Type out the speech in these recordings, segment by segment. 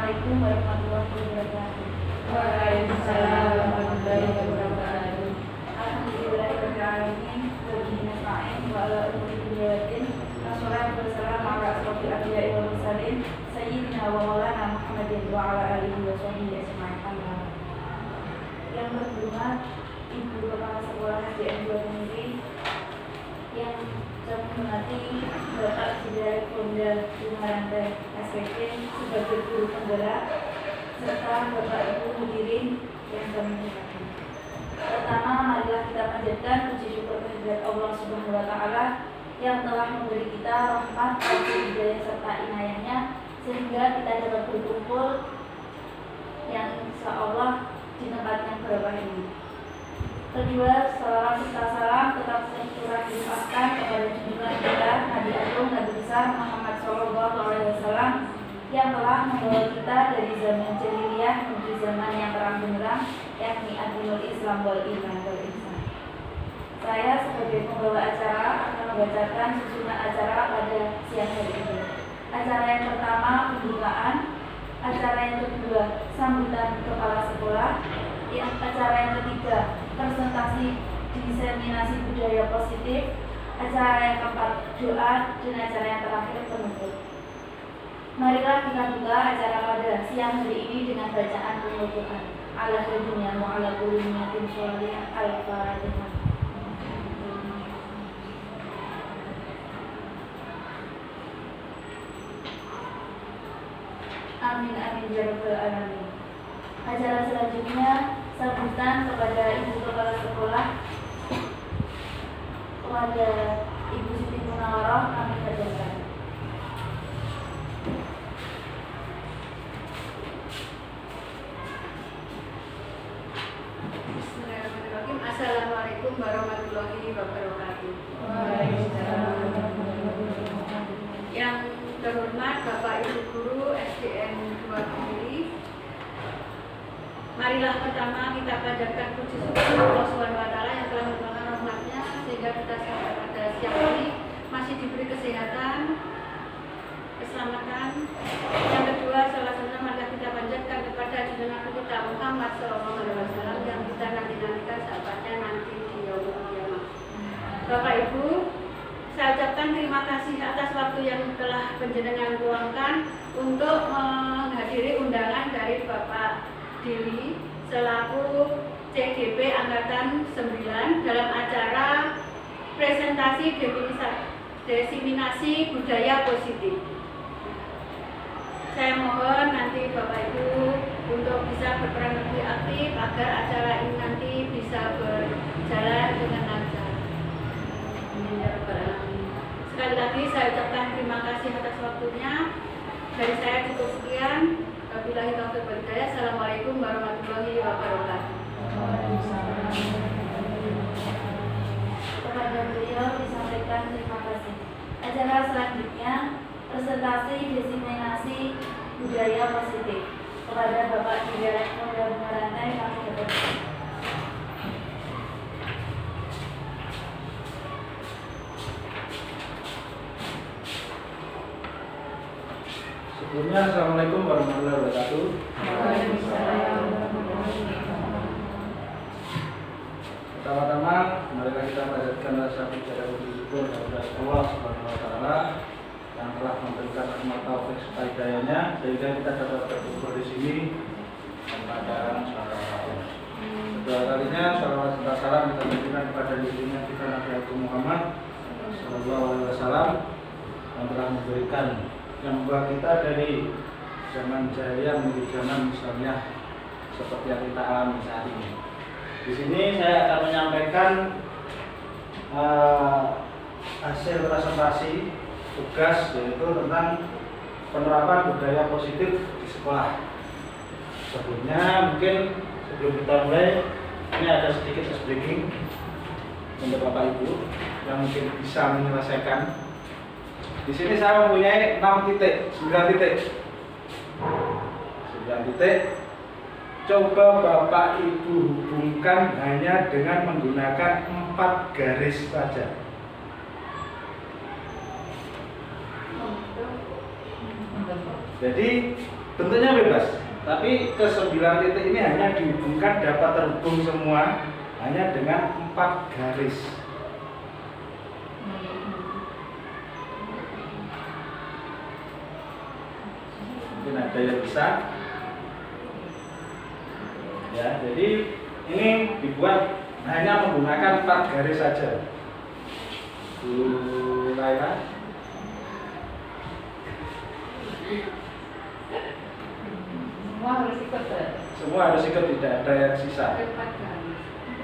Assalamualaikum warahmatullahi wabarakatuh. Waalaikumsalam warahmatullahi wabarakatuh. Alhamdulillahirabbil alamin wa bihi nasta'in wa ala umuri dunya waddin. Wassalatu wassalamu ala asyrofil anbiya'i wal mursalin sayyidina wa maulana Muhammadin wa ala alihi wa sahbihi ajma'in. Yang berhormat Ibu Kepala Sekolah SDN 2 Kemiri, yang saya menghormati Bapak Jidarik Fonda Bumarantai SPP sebagai guru penggerak, serta Bapak Ibu hadirin yang kami hormati. Pertama, marilah kita panjatkan puji syukur kehadirat Allah Subhanahu wa taala yang telah memberi kita rahmat, hidayah serta inayahnya sehingga kita dapat berkumpul yang insya Allah di tempat yang berkah ini. Kedua, salawat serta salam tetap tercurah dilimpahkan kepada junjungan kita Nabi Agung Nabi besar Muhammad Shallallahu Alaihi Wasallam yang telah membawa kita dari zaman jahiliyah menuju zaman yang terang benderang, yakni Adinul Islam wal Iman wal Ihsan. Saya sebagai pembawa acara akan membacakan susunan acara pada siang hari ini. Acara yang pertama pembukaan, acara yang kedua sambutan kepala sekolah, acara yang ketiga presentasi diseminasi budaya positif, acara yang keempat doa, dan acara yang terakhir penutup. Marilah kita buka acara pada siang hari ini dengan bacaan penutupan ala dunia wa ala kulli niyatin sholihah al-fatihah. Amin amin ya rabbal alamin. Acara selanjutnya sambutan kepada Ibu Kepala Sekolah, kepada Ibu Siti Munawarah kami bacakan. Bismillahirrahmanirrahim. Assalamualaikum warahmatullahi wabarakatuh. Waalaikumsalam. Yang terhormat Bapak Ibu Guru SDN 2 Kemiri, marilah pertama kita panjatkan puji syukur Allah Subhanahu wa taala yang telah melimpahkan rahmatnya sehingga kita sampai pada siang ini masih diberi kesehatan, keselamatan. Yang kedua, salah satunya marilah kita panjatkan kepada junjungan kita Muhammad Shallallahu Alaihi Wasallam yang kita nanti-nantikan sahabatnya nanti di yaumul qiyamah. Bapak Ibu, saya ucapkan terima kasih atas waktu yang telah panjenengan luangkan untuk menghadiri undangan dari Bapak Dili selaku CGP Angkatan 9 dalam acara presentasi diseminasi budaya positif. Saya mohon nanti Bapak Ibu untuk bisa berperan lebih aktif agar acara ini nanti bisa berjalan dengan lancar. Amin ya rabbal alamin. Sekali lagi saya ucapkan terima kasih atas waktunya. Dari saya cukup sekian. Wabillahi taufiq wal hidayah. Assalamualaikum warahmatullahi wabarakatuh. Kepada beliau disampaikan terima kasih. Acara selanjutnya presentasi diseminasi budaya positif. Kepada Bapak Jidarik Fonda Bumarantai kami bacakan. Sebelumnya, Assalamualaikum warahmatullahi wabarakatuh. Pertama-tama, marilah kita panjatkan rasa puji dan syukur kepada Allah Subhanahu wa taala yang telah memberikan rahmat taufik serta hidayahnya sehingga kita dapat berkumpul di sini membacakan sholawat. Kedua kalinya sholawat serta salam kita berikan kepada junjungan kita Nabi Agung Muhammad Shallallahu Alaihi Wasallam yang telah memberikan yang membawa kita dari zaman jahiliyah menuju zaman Islamiyah seperti yang kita alami saat ini. Di sini saya akan menyampaikan hasil presentasi tugas, yaitu tentang penerapan budaya positif di sekolah. Sebelumnya mungkin sebelum kita mulai, ini ada sedikit breaking untuk Bapak Ibu yang mungkin bisa menyelesaikan. Di sini saya mempunyai 9 titik. Coba Bapak Ibu hubungkan hanya dengan menggunakan 4 garis saja. Jadi bentuknya bebas, tapi ke 9 titik ini hanya dihubungkan, dapat terhubung semua hanya dengan 4 garis. Mungkin ada yang bisa ya, jadi ini dibuat hanya menggunakan 4 garis saja. Mulailah. Semua harus ikut ya? Semua harus ikut, tidak ada yang sisa.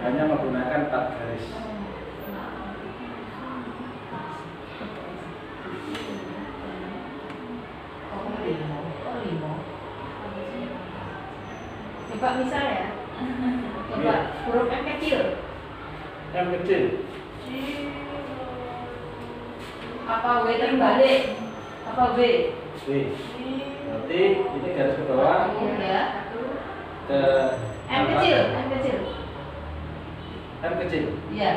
Hanya menggunakan 4 garis. Coba misal ya. Coba huruf M kecil. M kecil. Apa W terbalik? Apa B? B. Berarti ini garis ke bawah. Ya. Ke M kecil, M kecil. M kecil. Iya.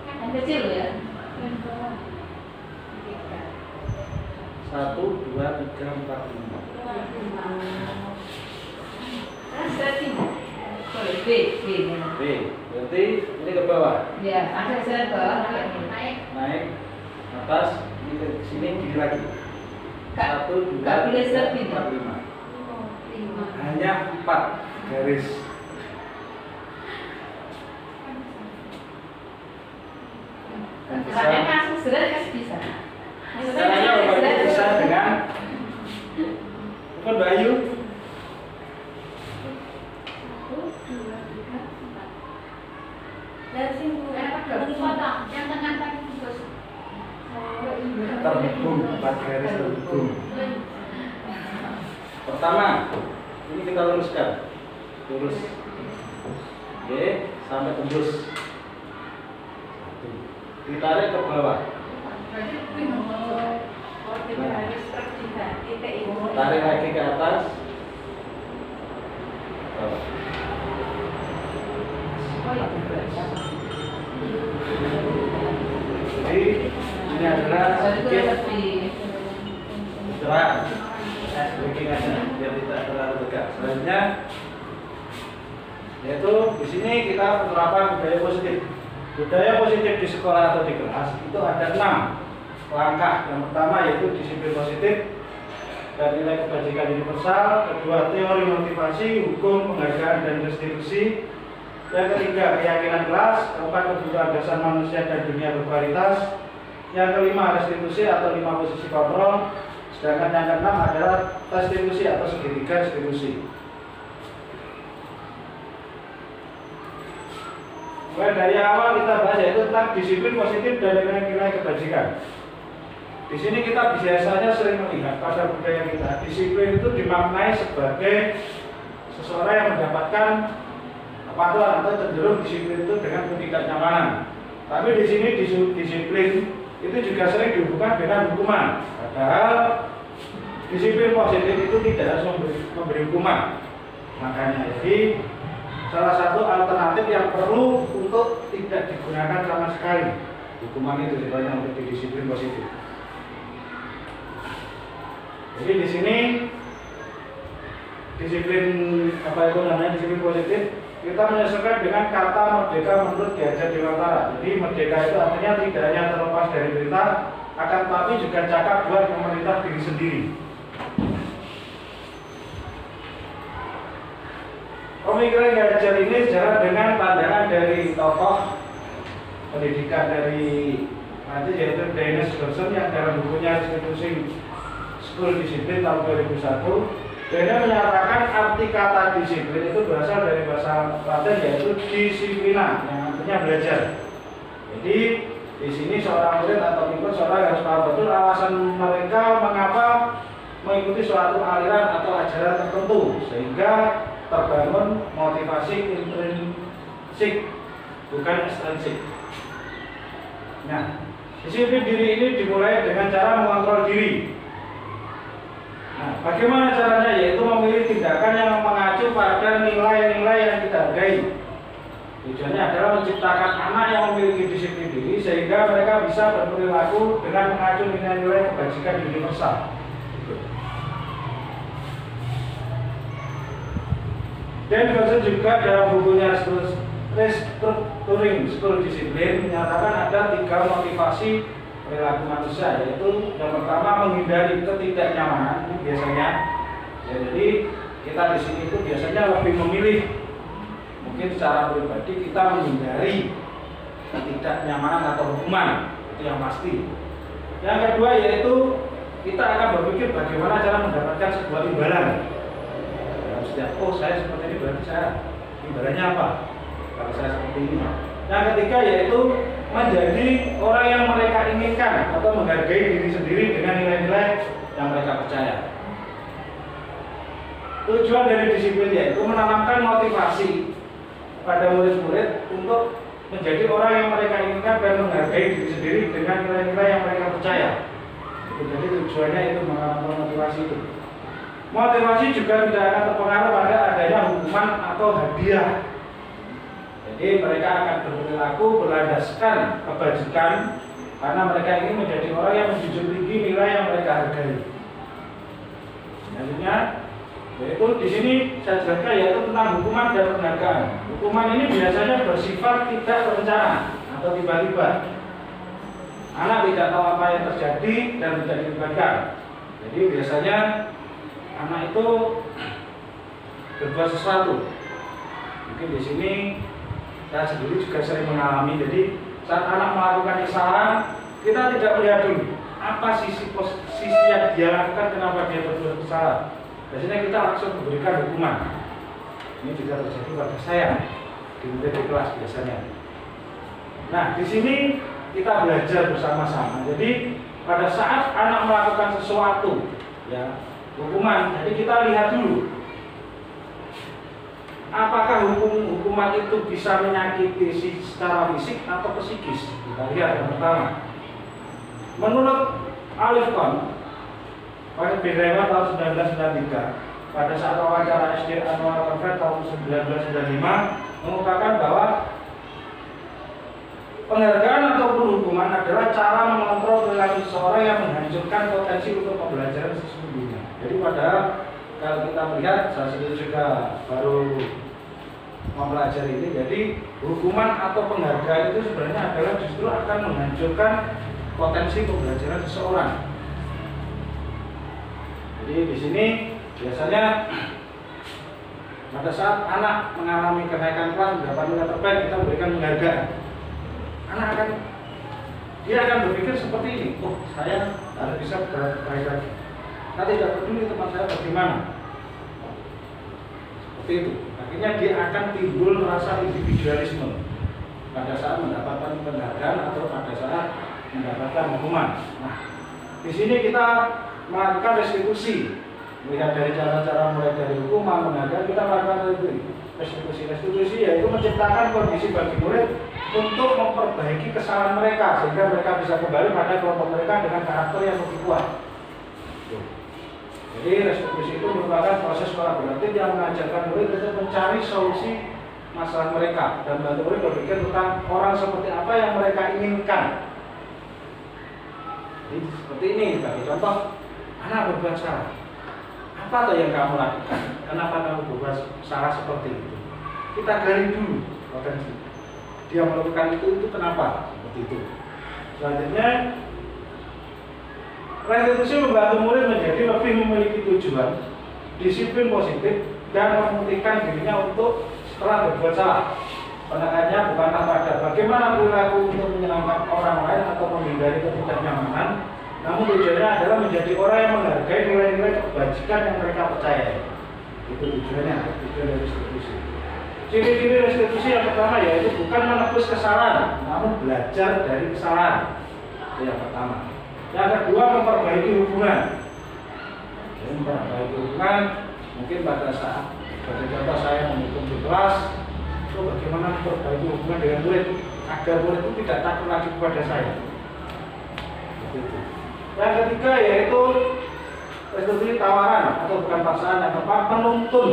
M kecil loh ya. 1, 2, 3, 4, 5. Setting. Sorry, B. B. Berarti ini ke bawah. Ya, ada saya bawah naik. Naik atas, ini ke sini kiri lagi. 1, 2, Nggak boleh 3, setting. 4, 5. Hanya 4 garis. Makanya langsung seret kan bisa. Caranya Bapak bisa dengan bukan Bayu. Dari sini dipotong, yang tengah tadi putus. Terhubung, 4 garis terhubung. Pertama, ini kita luruskan. Lurus. Oke, sampai tembus. Ditarik ke bawah. Tarik lagi ke atas. Bawah. Jadi ini adalah sedikit gerakan breaking aja biar tidak terlalu tegak. Selanjutnya yaitu di sini kita penerapan budaya positif. Budaya positif di sekolah atau di kelas itu ada 6 langkah. Yang pertama yaitu disiplin positif dan nilai kebajikan universal. Kedua, teori motivasi, hukum, penghargaan dan restitusi. Yang ketiga, keyakinan kelas. Keempat, kebutuhan dasar manusia dan dunia berkualitas. Yang kelima, restitusi atau 5 posisi kontrol. Sedangkan yang keenam adalah restitusi atau segitiga restitusi. Mulai dari awal kita bahas yaitu tentang disiplin positif dan nilai kebajikan. Di sini kita biasanya sering melihat pada budaya kita, disiplin itu dimaknai sebagai seseorang yang mendapatkan kepatuhan atau cenderung disiplin itu dengan ketidaknyamanan. Tapi di sini disiplin itu juga sering dihubungkan dengan hukuman. Padahal disiplin positif itu tidak harus memberi hukuman. Makanya jadi salah satu alternatif yang perlu untuk tidak digunakan sama sekali hukuman itu sebenarnya untuk disiplin positif. Jadi di sini disiplin apa itu namanya disiplin positif kita menyesuaikan dengan kata merdeka menurut Ki Hajar Dewantara. Jadi merdeka itu artinya tidak hanya terlepas dari perintah, akan tetapi juga cakap buat memerintah diri sendiri. Pemikiran Ki Hajar ini sejalan dengan pandangan dari tokoh pendidikan dari nanti yaitu Dennis Johnson yang dalam bukunya Restitusi School Disiplin tahun 2001 dia menyatakan arti kata disiplin itu berasal dari bahasa Latin yaitu disiplina yang artinya belajar. Jadi di sini seorang murid atau pengikut seorang harus paham betul alasan mereka mengapa mengikuti suatu aliran atau ajaran tertentu sehingga terbangun motivasi intrinsik bukan ekstrinsik. Nah, disiplin diri ini dimulai dengan cara mengontrol diri. Nah, bagaimana caranya? Yaitu memilih tindakan yang mengacu pada nilai-nilai yang kita hargai. Tujuannya adalah menciptakan anak yang memiliki disiplin diri sehingga mereka bisa berperilaku dengan mengacu nilai-nilai kebajikan universal. Dan Ferguson juga dalam bukunya Restructuring School Discipline menyatakan ada 3 motivasi perilaku manusia, yaitu yang pertama menghindari ketidaknyamanan. Ini biasanya ya, jadi kita di sini itu biasanya lebih memilih, mungkin secara pribadi kita menghindari ketidaknyamanan atau hukuman, itu yang pasti. Yang kedua yaitu kita akan berpikir bagaimana cara mendapatkan sebuah imbalan. Setiap saya seperti ini berarti saya imbalannya apa kalau saya seperti ini. Yang ketiga yaitu menjadi orang yang mereka inginkan atau menghargai diri sendiri dengan nilai-nilai yang mereka percaya. Tujuan dari disiplin yaitu menanamkan motivasi pada murid-murid untuk menjadi orang yang mereka inginkan dan menghargai diri sendiri dengan nilai-nilai yang mereka percaya. Jadi tujuannya itu menanamkan motivasi itu. Motivasi juga tidak akan terpengaruh pada adanya hukuman atau hadiah. Jadi mereka akan berperilaku berlandaskan kebajikan karena mereka ingin menjadi orang yang menjunjung tinggi nilai yang mereka hargai. Selanjutnya, yaitu di sini saya jelaskan yaitu tentang hukuman dan penghargaan. Hukuman ini biasanya bersifat tidak terencana atau tiba-tiba. Anak tidak tahu apa yang terjadi dan tidak dilibatkan. Jadi biasanya anak itu berbuat sesuatu. Mungkin di sini saya sendiri juga sering mengalami. Jadi saat anak melakukan kesalahan, kita tidak melihat dulu apa sisi yang dia lakukan, kenapa dia berbuat kesalahan. Biasanya kita langsung memberikan hukuman. Ini juga terjadi pada saya di murid di kelas biasanya. Nah, di sini kita belajar bersama-sama. Jadi pada saat anak melakukan sesuatu, ya hukuman, jadi kita lihat dulu apakah hukuman itu bisa menyakiti secara fisik atau psikis. Kita lihat yang pertama. Menurut Alif Kohn, pada Benrema tahun 1993, pada saat wawancara SD Annual Conference tahun 1995, mengungkapkan bahwa penghargaan ataupun hukuman adalah cara mengontrol perilaku seseorang yang menghancurkan potensi untuk pembelajaran sesungguhnya. Jadi padahal kalau kita melihat, saya sendiri juga baru mempelajari ini, jadi hukuman atau penghargaan itu sebenarnya adalah justru akan menghancurkan potensi pembelajaran seseorang. Jadi di sini biasanya pada saat anak mengalami kenaikan kelas mendapat nilai terbaik, kita berikan penghargaan. Anak dia akan berpikir seperti ini, oh saya harus bisa berbaik lagi. Saya tidak peduli teman saya bagaimana. Seperti itu. Akhirnya dia akan timbul rasa individualisme pada saat mendapatkan penghargaan atau pada saat mendapatkan hukuman. Nah, di sini kita melakukan restitusi, melihat dari cara-cara mulai dari hukuman, penghargaan, kita melakukan restitusi yaitu menciptakan kondisi bagi murid untuk memperbaiki kesalahan mereka sehingga mereka bisa kembali pada kelompok mereka dengan karakter yang lebih kuat. Jadi restitusi itu merupakan proses kolaboratif yang mengajarkan murid untuk mencari solusi masalah mereka dan membantu murid berpikir tentang orang seperti apa yang mereka inginkan. Jadi seperti ini, bagi contoh, anak berbuat salah. Apa tuh yang kamu lakukan? Kenapa kamu berbuat salah seperti itu? Kita gali dulu potensi. Dia melakukan itu kenapa? Seperti itu. Selanjutnya, restitusi membantu murid menjadi lebih memiliki tujuan, disiplin positif, dan membuktikan dirinya untuk setelah berbuat salah. Penekannya bukanlah pada bagaimana perilaku untuk menyenangkan orang lain atau menghindari ketidaknyamanan, namun tujuannya adalah menjadi orang yang menghargai nilai-nilai kebajikan yang mereka percaya. Itu tujuannya, tujuan dari restitusi. Ciri-ciri restitusi yang pertama yaitu bukan menebus kesalahan, namun belajar dari kesalahan. Itu yang pertama. Yang kedua, memperbaiki hubungan. Jadi memperbaiki hubungan, mungkin pada saat, pada contoh saya menghukum di kelas, itu bagaimana memperbaiki hubungan dengan murid agar murid itu tidak takut lagi kepada saya. Begitu. Yang ketiga yaitu restitusi tawaran atau bukan paksaan, yang keempat menuntun.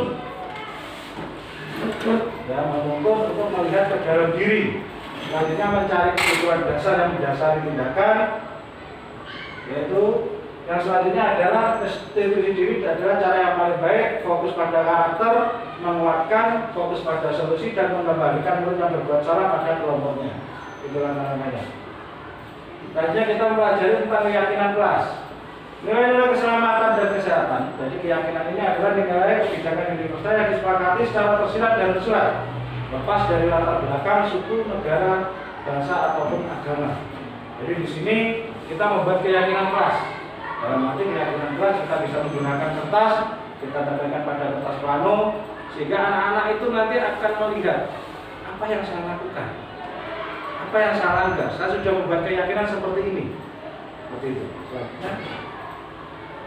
Ya, menuntun untuk melihat ke dalam diri. Selanjutnya mencari kebutuhan dasar yang mendasari tindakan, yaitu Yang selanjutnya adalah restitusi diri adalah cara yang paling baik, fokus pada karakter, menguatkan, fokus pada solusi, dan mengembalikan murid yang berbuat salah pada kelompoknya. Itulah namanya. Selanjutnya kita mempelajari tentang keyakinan kelas. Nilai-nilai keselamatan dan kesehatan. Jadi keyakinan ini adalah nilai kebijakan universal yang disepakati secara tersirat dan tersurat, lepas dari latar belakang, suku, negara, bahasa ataupun agama. Jadi di sini kita membuat keyakinan kelas. Dalam arti keyakinan kelas kita bisa menggunakan kertas, kita tempelkan pada kertas plano, sehingga anak-anak itu nanti akan melihat apa yang saya lakukan, apa yang saya langgar. Saya sudah membuat keyakinan seperti ini. Seperti itu. Selanjutnya,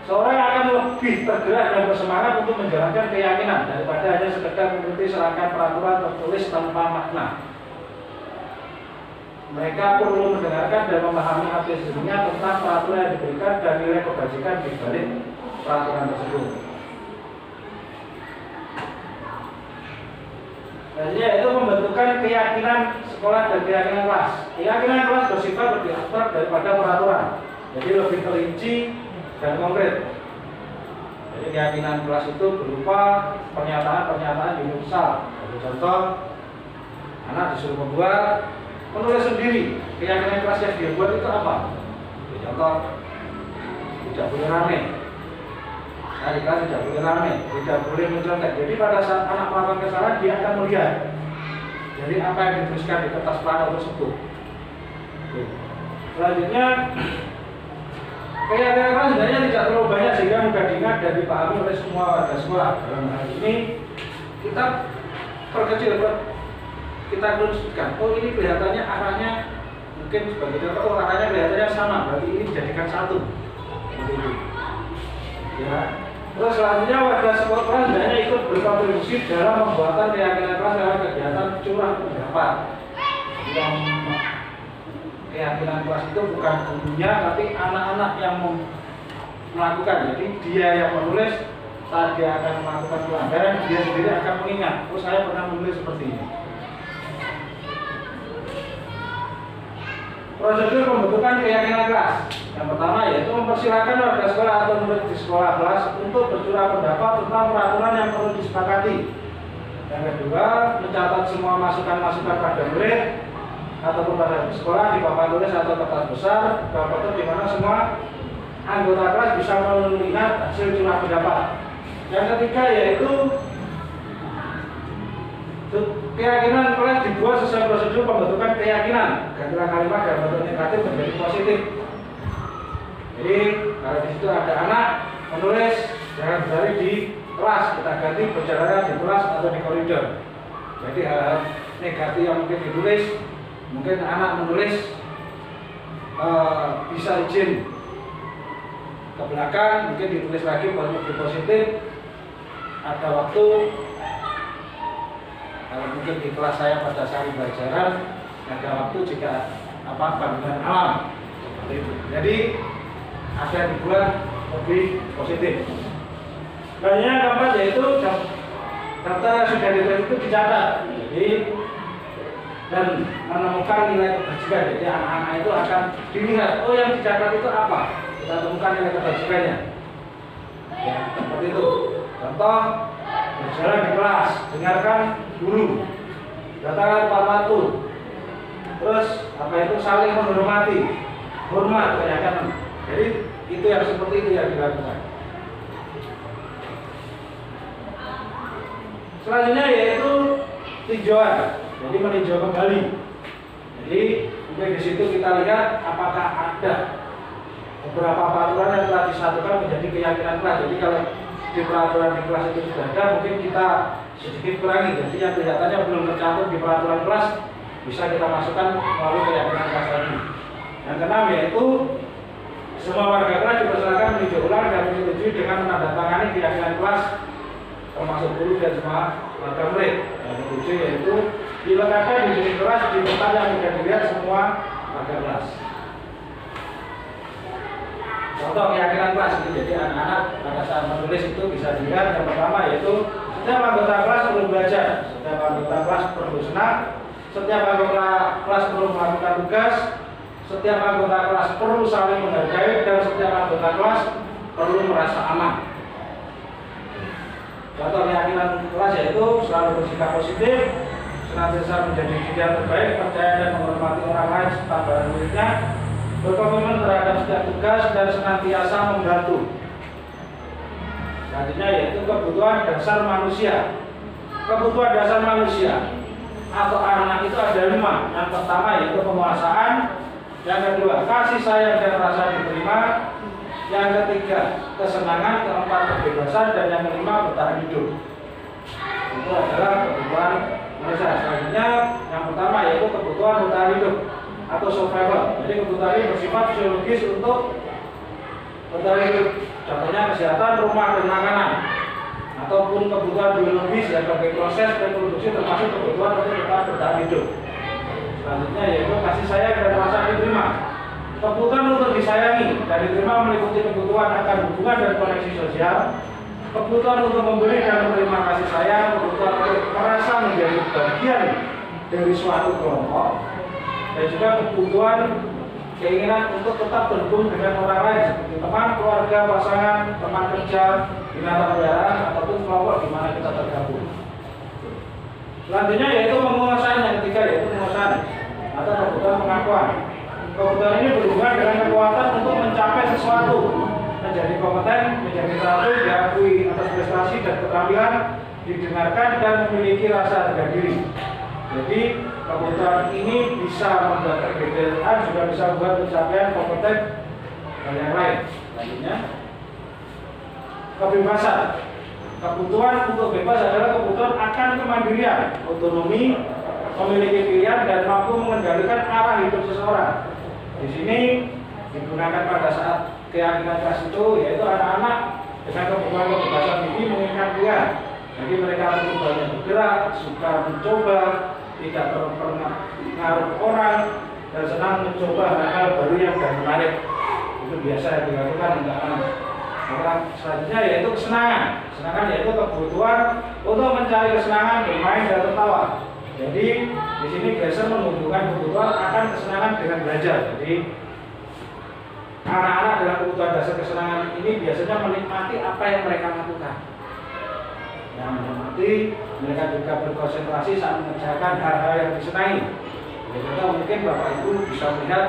seorang akan lebih tergerak dan bersemangat untuk menjalankan keyakinan daripada hanya sekedar mengikuti serangkaian peraturan tertulis tanpa makna. Mereka perlu mendengarkan dan memahami arti sesungguhnya tentang peraturan yang diberikan dan nilai kebajikan di balik peraturan tersebut. Yaitu membentukkan keyakinan sekolah dan keyakinan kelas. Keyakinan kelas bersifat lebih abstrak daripada peraturan, jadi lebih terinci dan konkret. Jadi keyakinan kelas itu berupa pernyataan-pernyataan universal. Contoh, anak disuruh membuat, menulis sendiri. Keyakinan kelas yang dia buat itu apa? Contoh, tidak boleh rame. Saya di kelas tidak boleh rame, tidak boleh mencontek. Jadi pada saat anak melakukan kesalahan, dia akan melihat. Jadi apa yang dituliskan di kertas plano tersebut. Selanjutnya, keyakinan kelas sebenarnya tidak terlalu banyak sehingga mudah diingat dan dipahami oleh semua warga sekolah. Dalam hal ini kita perkecil, kita teruskan. Oh, ini kelihatannya arahnya mungkin sebagai contoh, oh arahnya kelihatannya sama, berarti ini dijadikan satu. Seperti itu. Ya. Terus selanjutnya warga sekolah sebenarnya ikut berkontribusi dalam pembuatan keyakinan kelas lewat kegiatan curah pendapat. Yang keyakinan kelas itu bukan gurunya, tapi anak-anak yang melakukan. Jadi dia yang menulis, saat dia akan melakukan pelanggaran, dia sendiri akan mengingat, oh saya pernah menulis seperti ini. Prosedur pembentukan keyakinan kelas. Yang pertama yaitu mempersilahkan warga sekolah atau murid di sekolah kelas untuk bercurah pendapat tentang peraturan yang perlu disepakati. Yang kedua, mencatat semua masukan-masukan pada murid ataupun pada sekolah di papan tulis atau kertas besar, di mana semua anggota kelas bisa melihat hasil curah pendapat. Yang ketiga yaitu keyakinan kelas dibuat sesuai prosedur pembentukan keyakinan. Gantilah kalimat dari bentuk negatif menjadi positif. Jadi kalau di situ ada anak menulis jangan berlari di kelas, kita ganti berjalan di kelas atau di koridor. Jadi hal-hal negatif yang mungkin ditulis, mungkin anak menulis bisa izin ke belakang, mungkin ditulis lagi lebih positif. Ada waktu. Kalau mungkin di kelas saya pada saat pembelajaran ada waktu jika apa-apa dengan alam seperti itu. Jadi ada dibuat lebih positif. Yang keempat yaitu daftar yang sudah ditulis itu dicatat. Jadi dan menemukan nilai kebajikan. Jadi anak-anak itu akan dilihat, oh yang dicatat itu apa? Kita temukan nilai kebajikannya. Ya, seperti itu. Contoh, berjalan di kelas, dengarkan guru, datangkan tepat waktu, terus apa itu saling menghormati, hormat keyakinan. Jadi itu yang seperti itu yang dilakukan. Selanjutnya yaitu tinjauan, jadi meninjau kembali. Jadi mungkin di situ kita lihat apakah ada beberapa peraturan yang telah disatukan menjadi keyakinan kelas. Jadi kalau di peraturan di kelas itu sudah ada, mungkin kita sedikit kurangi. Jadi yang kelihatannya belum tercantum di peraturan kelas bisa kita masukkan melalui keyakinan kelas tadi. Yang keenam yaitu semua warga kelas dipersilakan meninjau ulang dan menyetujui dengan menandatangani keyakinan kelas, termasuk guru dan semua warga murid. Yang ketujuh yaitu diletakkan di dinding kelas di tempat yang mudah dilihat semua warga kelas. Contoh keyakinan kelas itu, jadi anak-anak pada saat menulis itu bisa dilihat. Yang pertama yaitu setiap anggota kelas perlu belajar, setiap anggota kelas perlu senang, setiap anggota kelas perlu melakukan tugas, setiap anggota kelas perlu saling menghargai dan setiap anggota kelas perlu merasa aman. Contoh keyakinan kelas yaitu selalu bersikap positif, senantiasa menjadi diri yang terbaik, percaya dan menghormati orang lain serta barang miliknya, berkomitmen terhadap setiap tugas dan senantiasa membantu. Selanjutnya yaitu kebutuhan dasar manusia. Kebutuhan dasar manusia atau anak itu ada 5. Yang pertama yaitu penguasaan, yang kedua kasih sayang dan rasa diterima, yang ketiga kesenangan, keempat kebebasan, dan yang kelima bertahan hidup. Itu adalah kebutuhan manusia. Selanjutnya yang pertama yaitu kebutuhan bertahan hidup atau survival. Jadi kebutuhan ini bersifat fisiologis untuk bertahan hidup. Contohnya kesehatan, rumah, dan makanan. Ataupun kebutuhan biologis yang sebagai proses reproduksi termasuk kebutuhan untuk tetap bertahan hidup. Selanjutnya yaitu kasih sayang dan rasa diterima. Kebutuhan untuk disayangi dan diterima meliputi kebutuhan akan hubungan dan koneksi sosial, kebutuhan untuk memberi dan menerima kasih sayang, kebutuhan untuk merasa menjadi bagian dari suatu kelompok, dan juga kebutuhan keinginan untuk tetap terhubung dengan orang lain seperti teman, keluarga, pasangan, teman kerja, binatang peliharaan, ataupun kelompok di mana kita tergabung. Selanjutnya yaitu penguasaan. Yang ketiga yaitu penguasaan atau kebutuhan pengakuan. Kebutuhan ini berhubungan dengan kekuatan untuk mencapai sesuatu, menjadi kompeten, menjadi terampil, diakui atas prestasi dan keterampilan, didengarkan dan memiliki rasa harga diri. Jadi kebutuhan ini bisa membuat perbedaan, juga bisa membuat pencapaian kompeten dan yang lain. Selanjutnya kebebasan. Kebutuhan untuk bebas adalah kebutuhan akan kemandirian, otonomi, memiliki pilihan dan mampu mengendalikan arah hidup seseorang. Di sini digunakan pada saat keyakinan kelas itu, yaitu anak-anak dengan kebutuhan kebebasan ini menginginkan pilihan. Jadi mereka lebih banyak bergerak, suka mencoba, tidak terpengaruh orang, dan senang mencoba hal-hal baru yang menarik. Itu biasa yang dilakukan untuk anak. Selanjutnya yaitu kesenangan. Kesenangan yaitu kebutuhan untuk mencari kesenangan, bermain dan tertawa. Jadi di sini Glaser menghubungkan kebutuhan akan kesenangan dengan belajar. Jadi anak-anak dalam kebutuhan dasar kesenangan ini biasanya menikmati apa yang mereka lakukan. Yang menikmati, mereka juga berkonsentrasi saat mengerjakan hal-hal yang disenangi. Jadi mungkin Bapak Ibu bisa melihat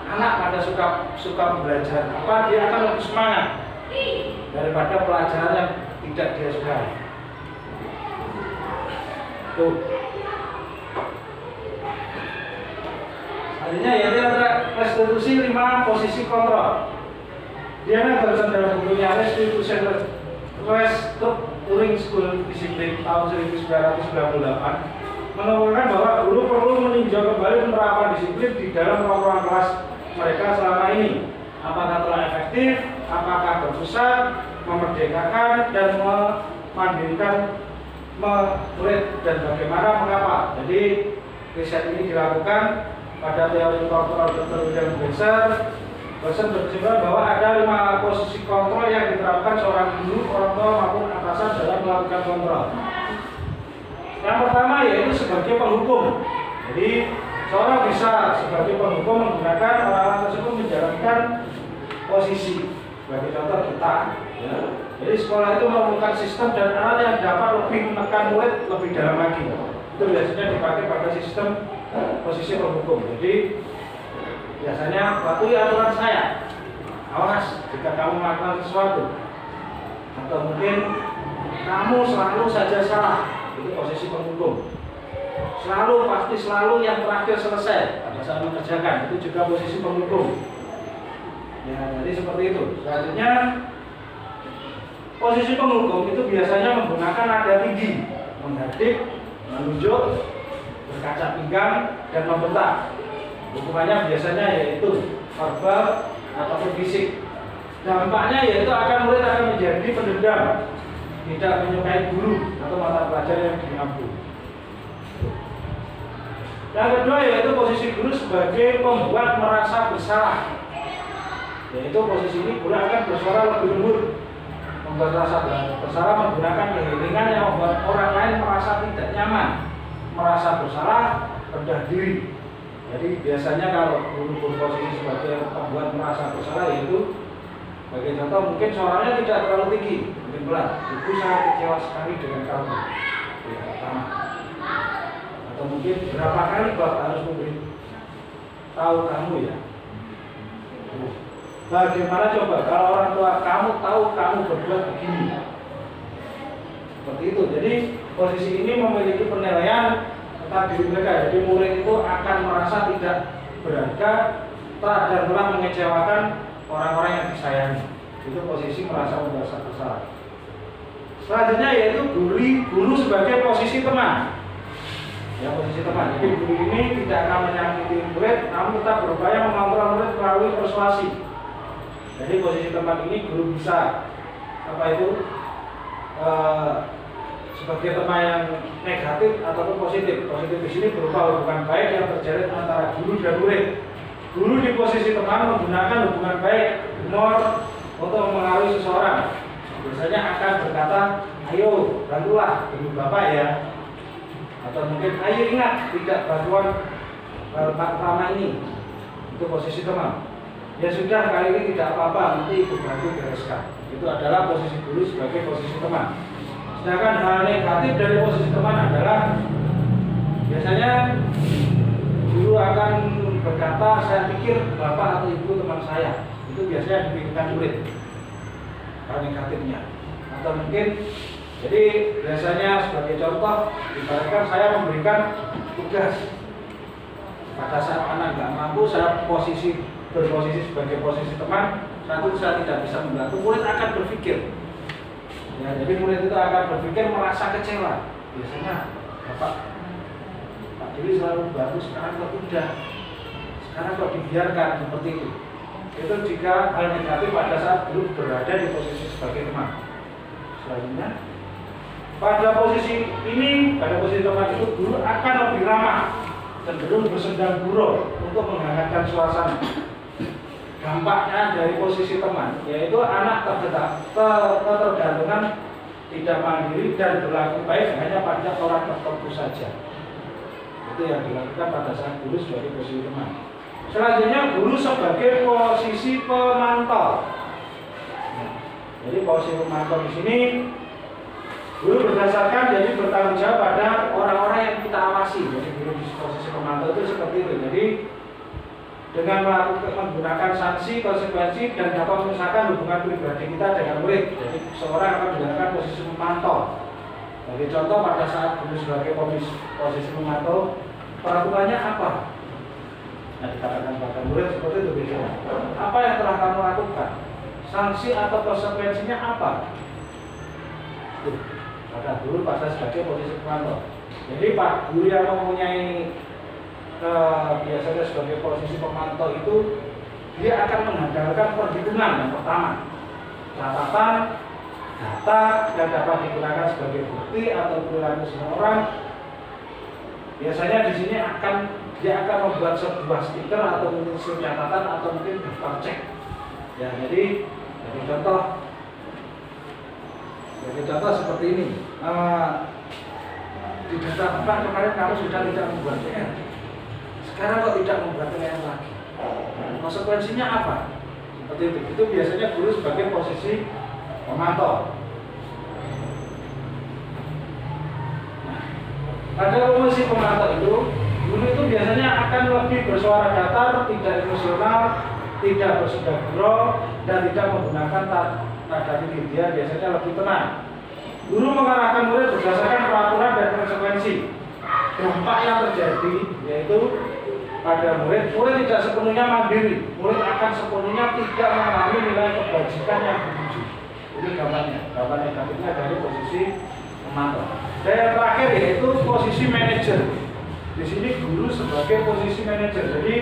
anak pada suka belajar apa, dia akan lebih semangat daripada pelajaran yang tidak dia sukai. Tuh. Artinya yaitu restitusi 5 posisi kontrol. Dia barusan dalam bukunya Restitution Restructuring School Discipline tahun 1998 menemukan bahwa guru perlu meninjau kembali penerapan disiplin di dalam ruang kelas mereka selama ini. Apakah telah efektif, apakah berpusat, memerdekakan, dan memandirikan murid, dan bagaimana, mengapa. Jadi riset ini dilakukan pada teori kontrol Dr. William Glaser. Glaser berkesimpulan bahwa ada 5 posisi kontrol yang diterapkan seorang guru, orang tua maupun atasan dalam melakukan kontrol. Yang pertama yaitu sebagai penghukum. Jadi seorang bisa sebagai penghukum menggunakan orang-orang tersebut menjalankan posisi. Sebagai contoh kita, ya. Jadi sekolah itu memerlukan sistem dan alat yang dapat lebih menekan murid lebih dalam lagi. Itu biasanya dipakai pada sistem posisi penghukum. Jadi biasanya patuhi aturan saya, awas jika kamu melakukan sesuatu, atau mungkin kamu selalu saja salah. Itu posisi penghukum. Pasti selalu yang terakhir selesai pada saat mengerjakan. Itu juga posisi penghukum. Ya, jadi seperti itu. Selanjutnya posisi penghukum itu biasanya menggunakan nada tinggi, menghardik, menunjuk, berkaca pinggang, dan membentak. Hukumannya biasanya yaitu verbal ataupun fisik. Dampaknya yaitu murid akan menjadi pendendam, tidak menyukai guru atau mata pelajaran yang diampu. Yang kedua yaitu posisi guru sebagai pembuat merasa bersalah. Yaitu posisi ini guru akan bersuara lebih lembut, membuat rasa bersalah menggunakan kehilangan yang membuat orang lain merasa tidak nyaman, merasa bersalah, rendah diri. Jadi biasanya kalau guru berposisi sebagai pembuat merasa bersalah, yaitu bagi contoh mungkin suaranya tidak terlalu tinggi, mungkin pelan. Ibu saya kecewa sekali dengan kamu. Ya, pertama. Atau mungkin berapa kali Bapak harus memberi tahu kamu ya. Bagaimana coba kalau orang tua kamu tahu kamu berbuat begini? Seperti itu. Jadi posisi ini memiliki penilaian tentang diri mereka. Jadi murid itu akan merasa tidak berharga dan telah mengecewakan orang-orang yang disayangi. Itu posisi merasa bersalah. Selanjutnya yaitu guru sebagai posisi teman. Ya, posisi teman. Jadi guru ini tidak akan menyakiti murid, namun tetap berupaya mengontrol murid melalui persuasi. Jadi posisi teman ini guru bisa sebagai teman yang negatif ataupun positif. Positif di sini berupa hubungan baik yang terjalin antara guru dan murid. Guru di posisi teman menggunakan hubungan baik, humor untuk mengaruhi seseorang. Biasanya akan berkata, ayo bantulah demi Bapak ya. Atau mungkin ayo ingat tidak bantuan Pak Rama ini. Itu posisi teman. Ya sudah, kali ini tidak apa-apa, nanti ibu bantu bereskan. Itu adalah posisi guru sebagai posisi teman. Sedangkan hal negatif dari posisi teman adalah biasanya guru akan berkata, saya pikir Bapak atau Ibu teman saya. Itu biasanya dipikirkan murid. Hal negatifnya. Atau mungkin, jadi biasanya sebagai contoh, ibaratkan saya memberikan tugas. Pada saat anak nggak mampu, saya berposisi sebagai posisi teman, saya tidak bisa membantu, murid akan berpikir. Ya, jadi murid itu akan berpikir merasa kecewa. Biasanya Pak Dewi selalu bagus, sekarang kok tidak, sekarang kok dibiarkan seperti itu. Itu jika hal negatif pada saat guru berada di posisi sebagai teman. Selanjutnya, pada posisi teman itu guru akan lebih ramah, cenderung bersendang gurau untuk menghangatkan suasana. Dampaknya dari posisi teman, yaitu anak ketergantungan, tidak mandiri dan berlaku baik hanya pada orang tertentu saja. Itu yang dilakukan pada saat guru sebagai posisi teman. Selanjutnya guru sebagai posisi pemantau. Jadi posisi pemantau di sini guru berdasarkan jadi bertanggung jawab pada orang-orang yang kita awasi. Jadi guru di posisi pemantau itu seperti itu. Jadi dengan menggunakan sanksi, konsekuensi, dan dapat memisahkan hubungan pribadi kita dengan murid. Jadi seorang akan menggunakan posisi memantau. Bagi contoh pada saat guru sebagai posisi memantau, peraturannya apa? Nah, dikatakan pada murid seperti itu biasanya. Apa yang telah kamu lakukan? Sanksi atau konsekuensinya apa? Pada guru pada sebagai posisi memantau. Jadi Pak guru yang mempunyai biasanya sebagai posisi pemantau itu dia akan mengandalkan perhitungan yang pertama, catatan, data yang dapat digunakan sebagai bukti atau perilaku seseorang. Biasanya di sini dia akan membuat sebuah stiker atau menyusun catatan atau mungkin daftar cek. Ya, jadi contoh seperti ini. Di data Bapak kemarin kamu sudah tidak membuat PR. Sekarang kok tidak membuat PR lagi? Konsekuensinya apa? Seperti itu. Itu biasanya guru sebagai posisi pemantau. Nah, pada posisi pemantau itu, guru itu biasanya akan lebih bersuara datar, tidak emosional, tidak bersenda gurau, dan tidak menggunakan nada tinggi. Dia biasanya lebih tenang. Guru mengarahkan murid berdasarkan peraturan dan konsekuensi. Dampak yang terjadi yaitu pada murid tidak sepenuhnya mandiri, murid akan sepenuhnya tidak mengalami nilai kebajikan yang dituju. Itu gambarnya, gambar negatifnya dari posisi pemantau. Dan yang terakhir yaitu posisi manajer. Di sini guru sebagai posisi manajer. Jadi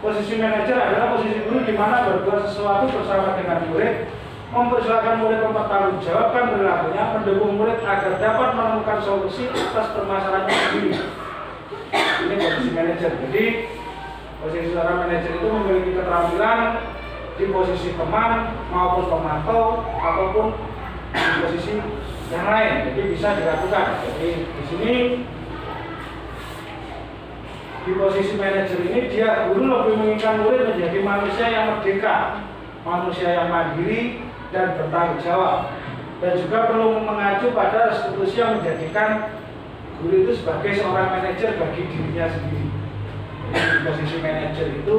posisi manajer adalah posisi guru di mana berbuat sesuatu bersama dengan murid, mempersilahkan murid mempertanggungjawabkan perilakunya, mendukung murid agar dapat menemukan solusi atas permasalahannya sendiri. Ini posisi manajer. Jadi posisi seorang manajer itu memiliki keterampilan di posisi teman maupun pemantau ataupun di posisi yang lain. Jadi bisa dilakukan. Jadi di sini di posisi manajer ini guru lebih menginginkan murid menjadi manusia yang merdeka, manusia yang mandiri dan bertanggung jawab, dan juga perlu mengacu pada restitusi yang menjadikan guru itu sebagai seorang manajer bagi dirinya sendiri. Jadi di posisi manajer itu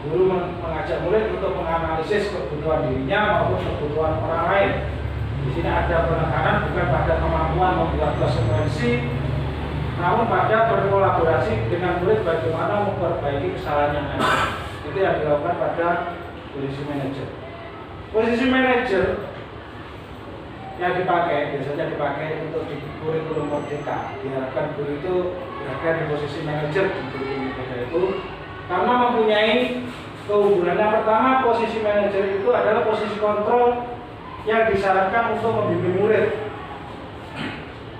guru mengajak murid untuk menganalisis kebutuhan dirinya maupun kebutuhan orang lain. Di sini ada penekanan bukan pada kemampuan membuat konsekuensi, namun pada berkolaborasi dengan murid bagaimana memperbaiki kesalahan yang ada. Itu yang dilakukan pada posisi manajer. Posisi manajer yang biasanya dipakai untuk di kurikulum merdeka. Diharapkan guru itu berada di posisi manajer di kurikulum merdeka itu karena mempunyai keunggulan. Yang pertama, posisi manajer itu adalah posisi kontrol yang disarankan untuk membimbing murid.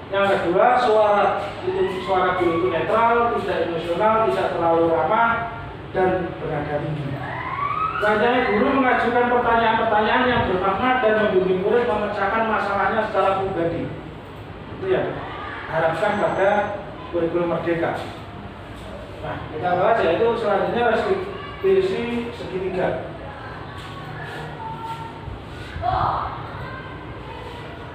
Yang kedua, suara guru itu netral, tidak emosional, tidak terlalu ramah, dan bernada tinggi. Selanjutnya, guru mengajukan pertanyaan-pertanyaan yang bermakna dan membimbing murid memecahkan masalahnya secara pribadi. Itu ya, harapkan pada kurikulum merdeka. Nah, kita bahas yaitu selanjutnya restitusi segitiga.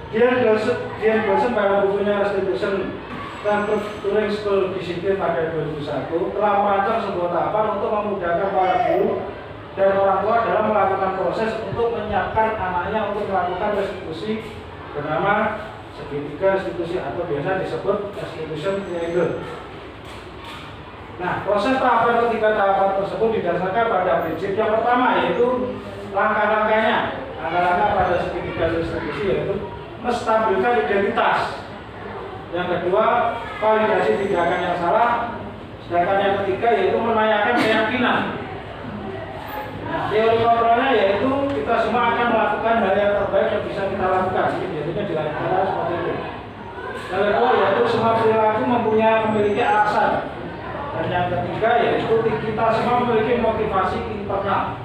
Dian Gosen pada bukunya Restitution dan Touring School Discipline pada 2001 telah merancang sebuah tahapan untuk memudahkan para guru dan orang tua dalam melakukan proses untuk menyiapkan anaknya untuk melakukan restitusi bernama segitiga restitusi atau biasa disebut restitution triangle. Nah, proses tahapan ketiga tahapan tersebut didasarkan pada prinsip yang pertama yaitu langkah-langkahnya. Langkah-langkah pada segitiga restitusi yaitu menstabilkan identitas. Yang kedua, validasi tindakan yang salah. Sedangkan yang ketiga yaitu menanyakan keyakinan. Nah, teori kontrolnya yaitu kita semua akan melakukan hal yang terbaik yang bisa kita lakukan. Jadi biasanya dilakukan seperti itu. Yang kedua yaitu semua perilaku memiliki alasan. Dan yang ketiga yaitu kita semua memiliki motivasi internal.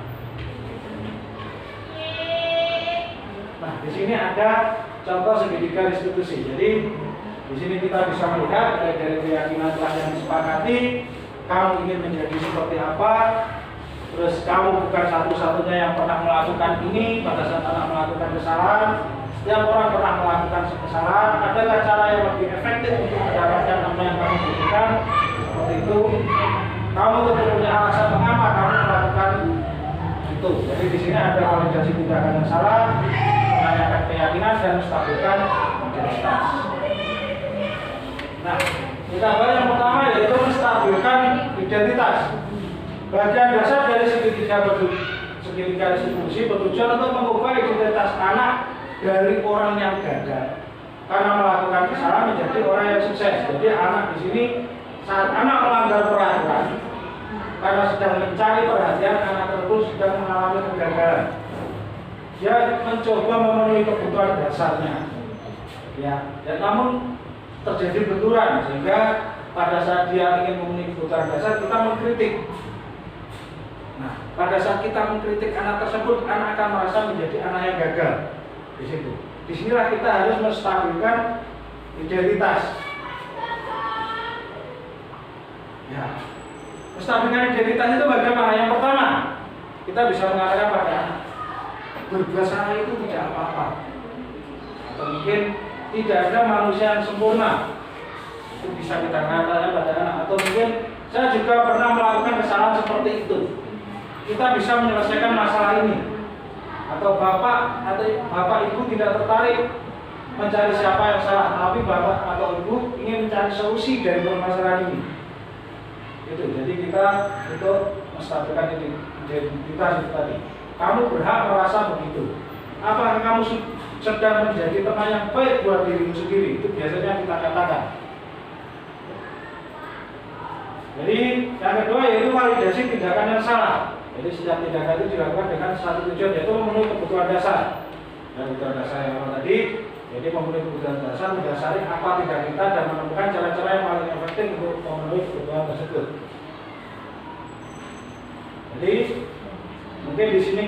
Nah, di sini ada contoh segitiga restitusi. Jadi di sini kita bisa melihat dari keyakinan telah yang disepakati, kamu ingin menjadi seperti apa, terus kamu bukan satu-satunya yang pernah melakukan ini pada saat anak melakukan kesalahan. Setiap orang pernah melakukan kesalahan. Adakah cara yang lebih efektif untuk mendapatkan apa yang kamu butuhkan? Seperti itu. Kamu tentu punya alasan mengapa kamu melakukan itu. Jadi di sini ada validasi tindakan yang salah, menanyakan keyakinan dan menstabilkan identitas. Nah, kita bahas yang pertama yaitu menstabilkan identitas. Bagian dasar dari segitiga restitusi bertujuan untuk mengubah identitas anak dari orang yang gagal karena melakukan kesalahan menjadi orang yang sukses. Jadi anak di sini saat anak melanggar peraturan karena sedang mencari perhatian, anak tersebut sedang mengalami kegagalan. Dia mencoba memenuhi kebutuhan dasarnya, ya. Dan namun terjadi benturan sehingga pada saat dia ingin memenuhi kebutuhan dasar kita mengkritik. Nah, pada saat kita mengkritik anak tersebut, anak akan merasa menjadi anak yang gagal. Di situ. Disinilah kita harus menstabilkan identitas. Ya. Menstabilkan identitas itu bagaimana? Yang pertama, kita bisa mengatakan pada anak, berbuat salah itu tidak apa-apa. Atau mungkin tidak ada manusia yang sempurna. Itu bisa kita katakan pada anak. Atau mungkin saya juga pernah melakukan kesalahan seperti itu. Kita bisa menyelesaikan masalah ini. Atau bapak ibu tidak tertarik mencari siapa yang salah, tapi bapak atau ibu ingin mencari solusi dari permasalahan ini. Itu. Jadi kita untuk menstabilkan identitas itu tadi. Kamu berhak merasa begitu. Apakah kamu sedang menjadi teman yang baik buat dirimu sendiri? Itu biasanya kita katakan. Jadi yang kedua yaitu validasi tindakan yang salah. Jadi setiap tindakan itu dilakukan dengan satu tujuan yaitu memenuhi kebutuhan dasar. Dan kebutuhan dasar yang apa tadi? Jadi memenuhi kebutuhan dasar mendasari apa tindak kita dan menemukan cara-cara yang paling efektif untuk memenuhi kebutuhan tersebut. Jadi mungkin di sini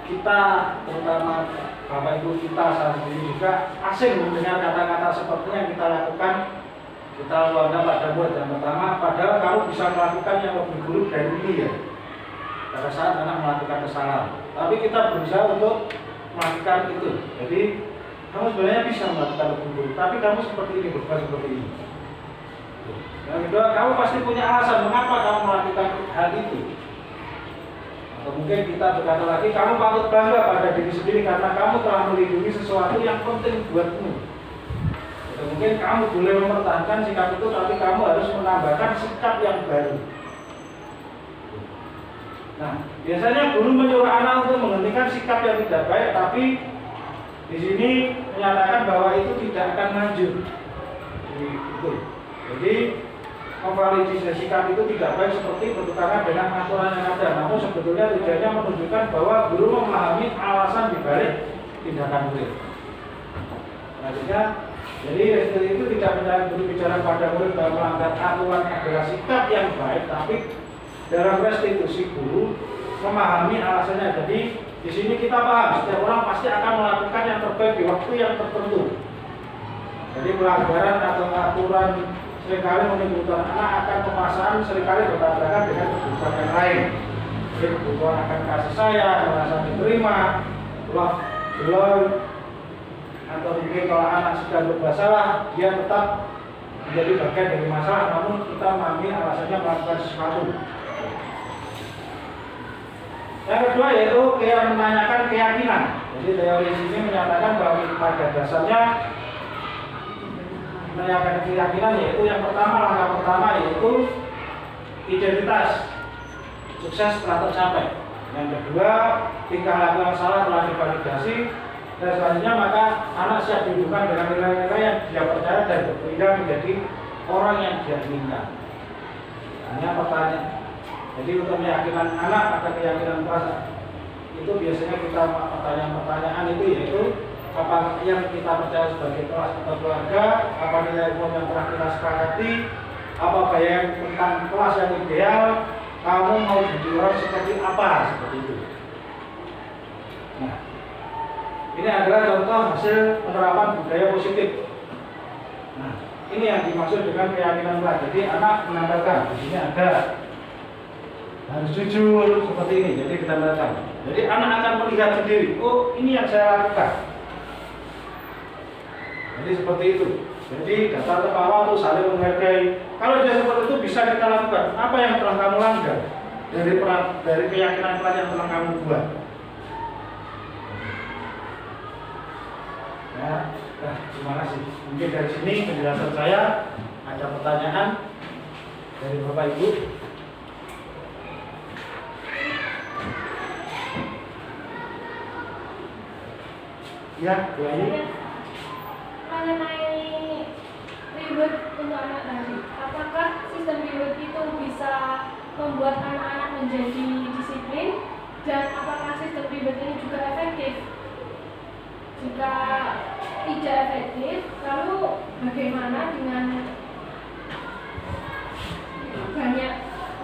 kita terutama Bapak Ibu kita saat ini juga asing mendengar kata-kata seperti yang kita lakukan kita luangkan pada murid yang pertama, padahal kamu bisa melakukan yang lebih buruk dari ini ya. Pada saat anak melakukan kesalahan, tapi kita berusaha untuk melakukan itu. Jadi kamu sebenarnya bisa melakukan lebih buruk, tapi kamu seperti ini, berbuat seperti ini. Yang kedua, kamu pasti punya alasan mengapa kamu melakukan hal itu. Atau mungkin kita berkata lagi, kamu patut bangga pada diri sendiri karena kamu telah melindungi sesuatu yang penting buatmu. Atau mungkin kamu boleh mempertahankan sikap itu, tapi kamu harus menambahkan sikap yang baru. Nah, biasanya guru menyuruh anak untuk menghentikan sikap yang tidak baik, tapi di sini menyatakan bahwa itu tidak akan maju. Jadi memvalidasi sikap itu tidak baik seperti bertentangan dengan aturan yang ada. Namun sebetulnya tujuannya menunjukkan bahwa guru memahami alasan dibalik tindakan murid. Selanjutnya, jadi itu tidak menyalahkan guru bicara pada murid bahwa melanggar aturan adalah sikap yang baik, tapi dalam restitusi guru memahami alasannya. Jadi di sini kita paham setiap orang pasti akan melakukan yang terbaik di waktu yang tertentu. Jadi pelanggaran atau aturan seringkali menimbulkan anak akan permasalahan seringkali bertabrakan dengan kebutuhan yang lain. Jadi kebutuhan akan kasih sayang, merasa diterima, love, belong, atau mungkin kalau anak sedang bermasalah dia tetap menjadi bagian dari masalah, namun kita memahami alasannya melakukan sesuatu. Yang kedua yaitu menanyakan keyakinan. Jadi teori ini menyatakan bahwa pada dasarnya menanyakan keyakinan yaitu yang pertama, langkah pertama yaitu identitas sukses telah tercapai. Yang kedua, tingkah laku yang salah telah divalidasi, dan selanjutnya maka anak siap dihubungkan dengan nilai-nilai yang dia percaya dan berpindah menjadi orang yang dia inginkan. Hanya pertanyaan. Jadi untuk keyakinan anak atau keyakinan kelas itu biasanya kita pertanyaan-pertanyaan itu yaitu apa yang kita percaya sebagai kelas atau keluarga, apa nilai umum yang telah kita sepakati, apa bayang tentang kelas yang ideal, kamu mau jadi orang seperti apa, seperti itu. Nah, ini adalah contoh hasil penerapan budaya positif. Nah, ini yang dimaksud dengan keyakinan kelas. Jadi anak menambahkan di sini ada harus jujur seperti ini. Jadi kita melihat. Jadi anak akan melihat sendiri. Oh, ini yang saya lakukan. Jadi seperti itu. Jadi dasar terpawa itu saling menghargai. Kalau dia seperti itu bisa kita lakukan. Apa yang telah kamu langgar dari keyakinan yang telah kamu buat. Ya, terima kasih. Mungkin dari sini penjelasan saya. Ada pertanyaan dari Bapak Ibu? Ya, Bu Ayu. Mengenai reward untuk anak tadi, apakah sistem reward itu bisa membuat anak-anak menjadi disiplin, dan apakah sistem reward ini juga efektif? Jika tidak efektif, lalu bagaimana dengan banyak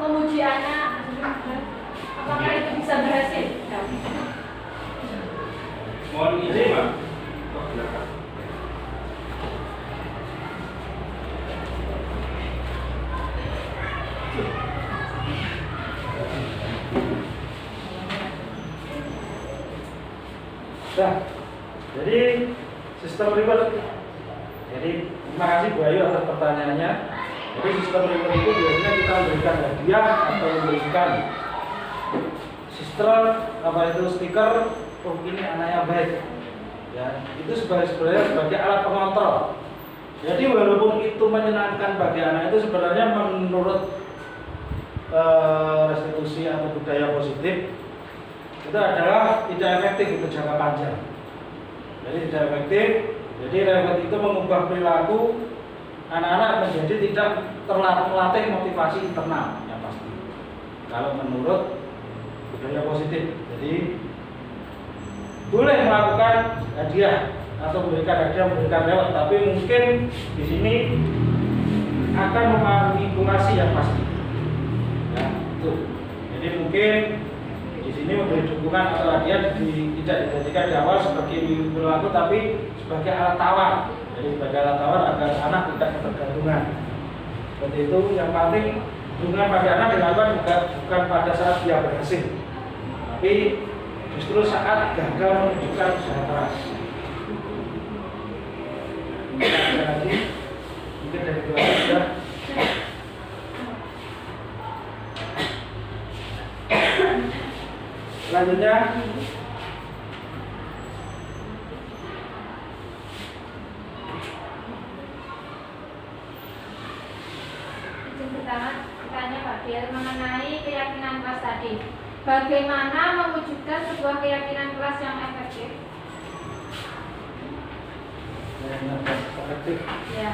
memuji anak? Apakah itu bisa berhasil? Mohon izin, Pak. Nah, jadi sistem reward. Jadi terima kasih Bu Ayu atas pertanyaannya. Jadi sistem reward itu biasanya kita memberikan hadiah atau memberikan sistem stiker. Oh, ini anaknya baik. Ya, itu sebenarnya sebagai alat pengontrol. Jadi walaupun itu menyenangkan bagi anak itu sebenarnya menurut restitusi atau budaya positif itu adalah tidak efektif untuk jangka panjang. Jadi tidak efektif. Jadi reward itu mengubah perilaku anak-anak menjadi tidak terlatih motivasi internal yang pasti. Kalau menurut budaya positif, jadi boleh melakukan hadiah atau memberikan reward, tapi mungkin di sini akan memanipulasi yang pasti. Ya, itu. Jadi mungkin di di sini memberi dukungan atau hadiah tidak dijadikan di awal sebagai perilaku tapi sebagai alat tawar. Jadi sebagai alat tawar agar anak tidak ketergantungan. Seperti itu. Yang penting dukungan pada anak dilakukan bukan pada saat dia berhasil, tapi justru saat gagal menunjukkan usaha keras. Ada lagi? Mungkin dari dua sudah. Selanjutnya Pertanyaan Pak Diel mengenai keyakinan kelas tadi. Bagaimana mewujudkan sebuah keyakinan kelas yang efektif? efektif. Ya.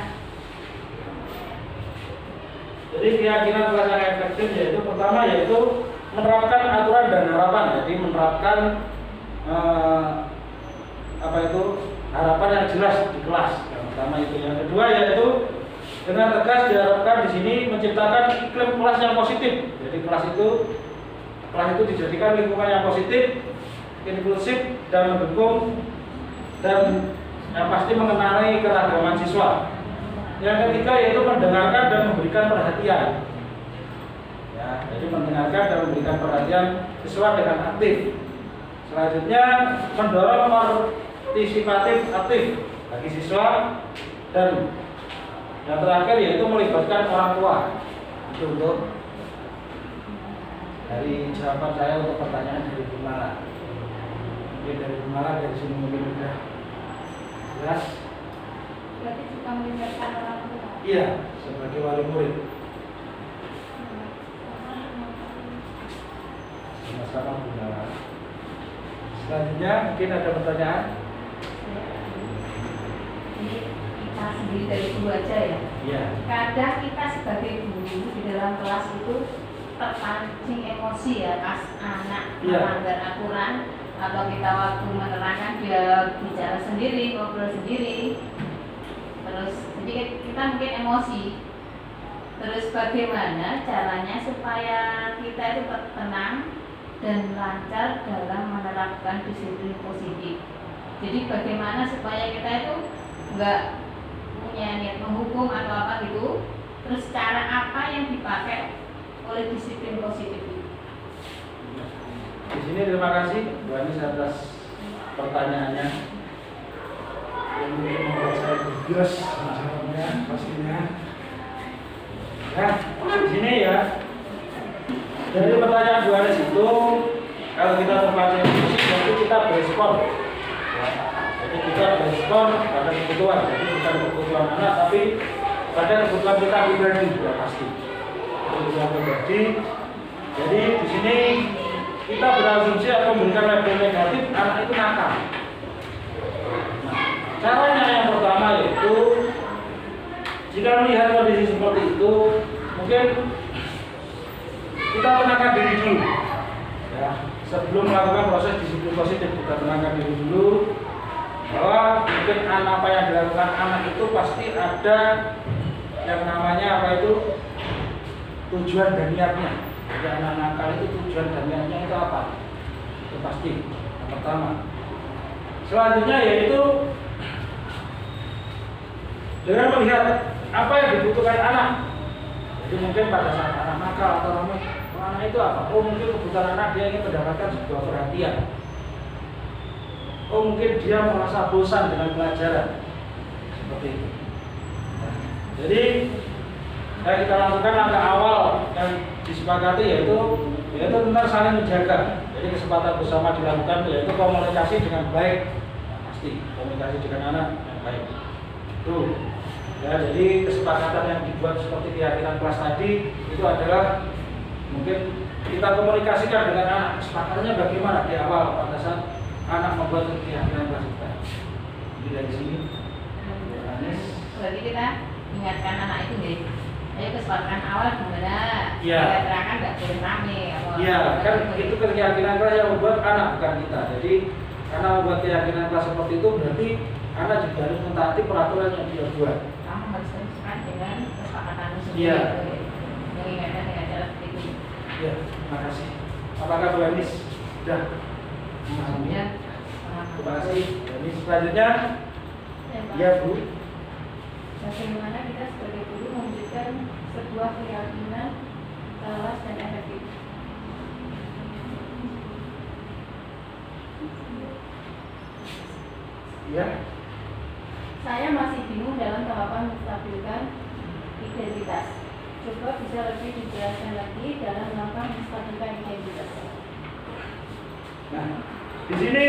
Jadi keyakinan kelas yang efektif yaitu pertama yaitu menerapkan aturan dan harapan. Jadi menerapkan harapan yang jelas di kelas. Yang pertama itu. Yang kedua yaitu dengan tegas diharapkan di sini menciptakan iklim kelas yang positif. Jadi kelas itu dijadikan lingkungan yang positif, inklusif dan mendukung dan yang pasti mengenali keragaman siswa. Yang ketiga yaitu mendengarkan dan memberikan perhatian. Ya, jadi mendengarkan dan memberikan perhatian siswa dengan aktif. Selanjutnya mendorong partisipatif aktif bagi siswa dan yang terakhir yaitu melibatkan orang tua. Itu untuk dari jawaban saya untuk pertanyaan dari Bumala. Mungkin dari Bumala dari sini mungkin sudah jelas. Berarti juga melibatkan orang tua. Iya, sebagai wali murid. Sama-sama Bumala. Selanjutnya mungkin ada pertanyaan. Ini kita sendiri dari guru aja ya. Iya. Kadang kita sebagai guru di dalam kelas itu terpancing emosi ya, pas anak melanggar aturan atau kita waktu menerangkan dia bicara sendiri, ngobrol sendiri, terus jadi kita mungkin emosi. Terus bagaimana caranya supaya kita itu tenang dan lancar dalam menerapkan disiplin positif. Jadi bagaimana supaya kita itu enggak punya niat menghukum atau apa gitu. Terus cara apa yang dipakai oleh disiplin positif itu? Di sini terima kasih Bu Anis atas pertanyaannya. Yang membuat saya berbias menjawabnya pastinya. Nah, di sini ya. Dari pertanyaan Bu Anis itu, kalau kita terpancing emosi, berarti kita berespon. Jadi kita berespon pada kebutuhan, jadi bukan kebutuhan anak, tapi pada kebutuhan kita pribadi sudah pasti. Kebutuhan pribadi. Jadi di sini kita berasumsi atau memberikan label negatif anak itu nakal. Nah, caranya yang pertama yaitu jika melihat kondisi seperti itu, mungkin kita tenangkan diri dulu. Ya, sebelum melakukan proses disiplin positif kita tenangkan diri dulu bahwa mungkin apa yang dilakukan anak itu pasti ada yang namanya apa itu tujuan dan niatnya. Jadi anak nakal itu tujuan dan niatnya itu apa? Itu pasti yang pertama. Selanjutnya yaitu dengan melihat apa yang dibutuhkan anak. Jadi mungkin pada saat anak nakal atau anak itu apa? Oh mungkin kebutuhan anak dia ingin mendapatkan sebuah perhatian. Oh mungkin dia merasa bosan dengan pelajaran. Seperti itu. Nah, jadi kita lakukan langkah awal yang disepakati yaitu tentang saling menjaga. Jadi kesempatan bersama dilakukan yaitu komunikasi dengan baik. Pasti komunikasi dengan anak yang baik. Tuh. Ya, jadi kesepakatan yang dibuat seperti keyakinan kelas tadi itu adalah mungkin kita komunikasikan dengan anak. Kesepakatannya bagaimana di awal pada saat anak membuat keyakinan kelas kita. Jadi dari sini. Berarti kita ingatkan anak itu deh. Ayo kesepakatan awal gimana? Iya. Kita terangkan nggak boleh rame. Iya, kan itu keyakinan kelas yang membuat anak bukan kita. Jadi karena membuat keyakinan kelas seperti itu berarti anak juga harus mentaati peraturan yang dia buat. Kamu harus teruskan dengan kesepakatan sendiri. Iya. Mengingatkan dengan cara seperti itu. Iya, terima kasih. Apakah Bu Anis? Sudah memahami? Ya. Terima kasih. Jadi selanjutnya, ya Bu. Bagaimana kita sebagai guru mewujudkan sebuah keyakinan jelas dan efektif? Ya. Saya masih bingung dalam tahapan menstabilkan identitas. Coba bisa lebih dijelaskan lagi dalam tahapan menstabilkan identitas. Nah, di sini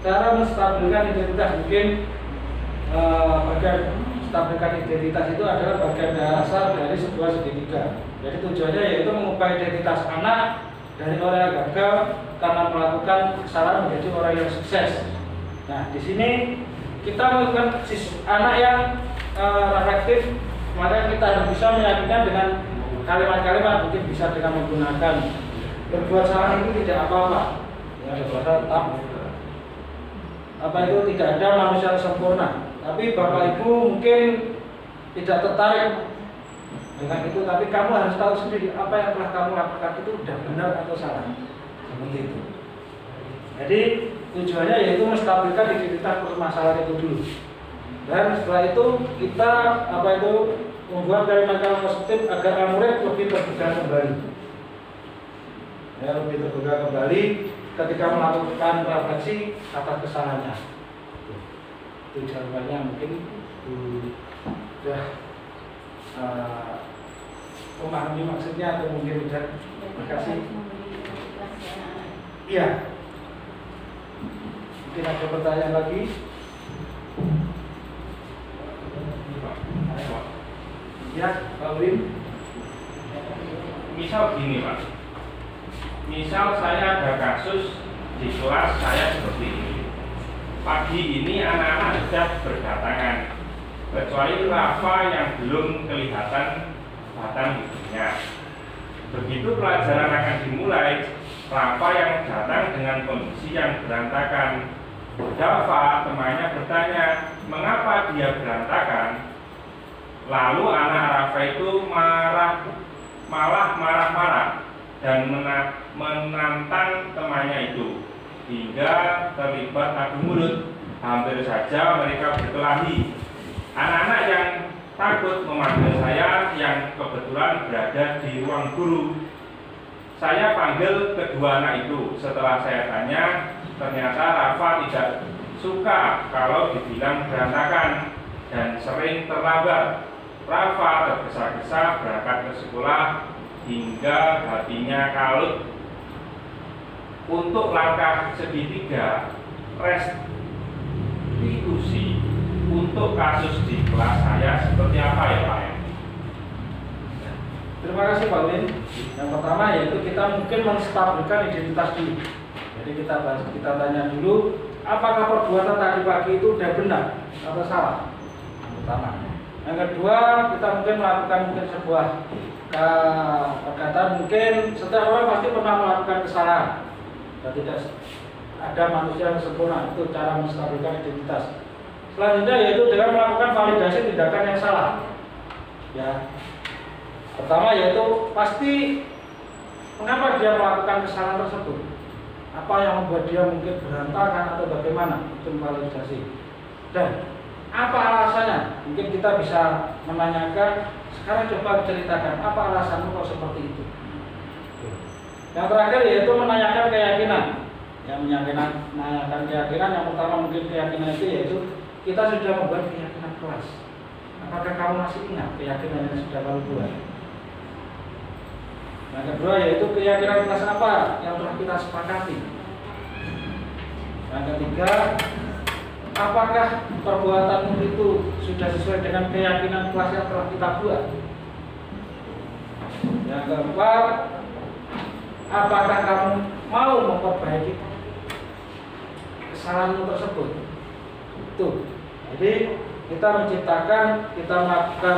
cara menstabilkan identitas mungkin bagian menstabilkan identitas itu adalah bagian dasar dari sebuah segitiga. Jadi tujuannya yaitu mengubah identitas anak dari orang yang gagal karena melakukan kesalahan menjadi orang yang sukses. Nah, di sini kita melakukan anak yang reflektif, maka kita harus bisa meyakinkan dengan kalimat-kalimat, mungkin bisa dengan menggunakan berbuat salah itu tidak apa-apa. Ya, berbuat salah apa itu tidak ada manusia yang sempurna. Tapi Bapak Ibu mungkin tidak tertarik dengan itu, tapi kamu harus tahu sendiri apa yang telah kamu lakukan itu sudah benar atau salah. Seperti itu. Jadi tujuannya yaitu menstabilkan identitas permasalahan itu dulu. Dan setelah itu kita membuat kalimat-kalimat positif agar murid lebih terbuka kembali. Ya, lebih terbuka kembali ketika melakukan refleksi atas kesalahannya. Itu jawabannya mungkin sudah memahami maksudnya atau mungkin sudah. Terima kasih. Iya. Mungkin ada pertanyaan lagi? Ya, Pak Wim. Misal gini Pak, misal saya ada kasus di kelas saya seperti ini. Pagi ini anak-anak sudah berdatangan, kecuali Rafa yang belum kelihatan batang hidungnya. Begitu pelajaran akan dimulai, Rafa yang datang dengan kondisi yang berantakan. Dava, temannya bertanya, mengapa dia berantakan? Lalu anak Rafa itu malah marah-marah dan menantang temannya itu hingga terlibat adu mulut. Hampir saja mereka berkelahi. Anak-anak yang takut memanggil saya yang kebetulan berada di ruang guru. Saya panggil kedua anak itu. Setelah saya tanya, ternyata Rafa tidak suka kalau dibilang berantakan dan sering terlambat. Rafa tergesa-gesa berangkat ke sekolah hingga hatinya kalut. Untuk langkah segitiga restitusi untuk kasus di kelas saya seperti apa ya Pak? Terima kasih Pak Win. Yang pertama yaitu kita mungkin menstabilkan identitas dulu. Jadi kita tanya dulu, apakah perbuatan tadi pagi itu sudah benar atau salah? Yang pertama. Yang kedua, kita mungkin melakukan sebuah perkataan, mungkin setiap orang pasti pernah melakukan kesalahan dan tidak ada manusia yang sempurna. Itu cara menstabilkan identitas. Selanjutnya yaitu dengan melakukan validasi tindakan yang salah. Ya. Pertama yaitu pasti mengapa dia melakukan kesalahan tersebut. Apa yang membuat dia mungkin berantakan atau bagaimana, itu validasi. Dan apa alasannya? Mungkin kita bisa menanyakan, sekarang coba ceritakan apa alasanmu kok seperti itu. Yang terakhir yaitu menanyakan keyakinan. Yang menanyakan keyakinan, yang pertama mungkin keyakinan itu yaitu kita sudah membuat keyakinan kelas. Apakah kamu masih ingat keyakinan yang sudah kamu buat? Yang kedua yaitu keyakinan kelas apa yang telah kita sepakati. Yang ketiga, apakah perbuatanmu itu sudah sesuai dengan keyakinan kelas yang telah kita buat? Yang keempat, apakah kamu mau memperbaiki kesalahanmu tersebut? Itu. Jadi kita menciptakan, kita melakukan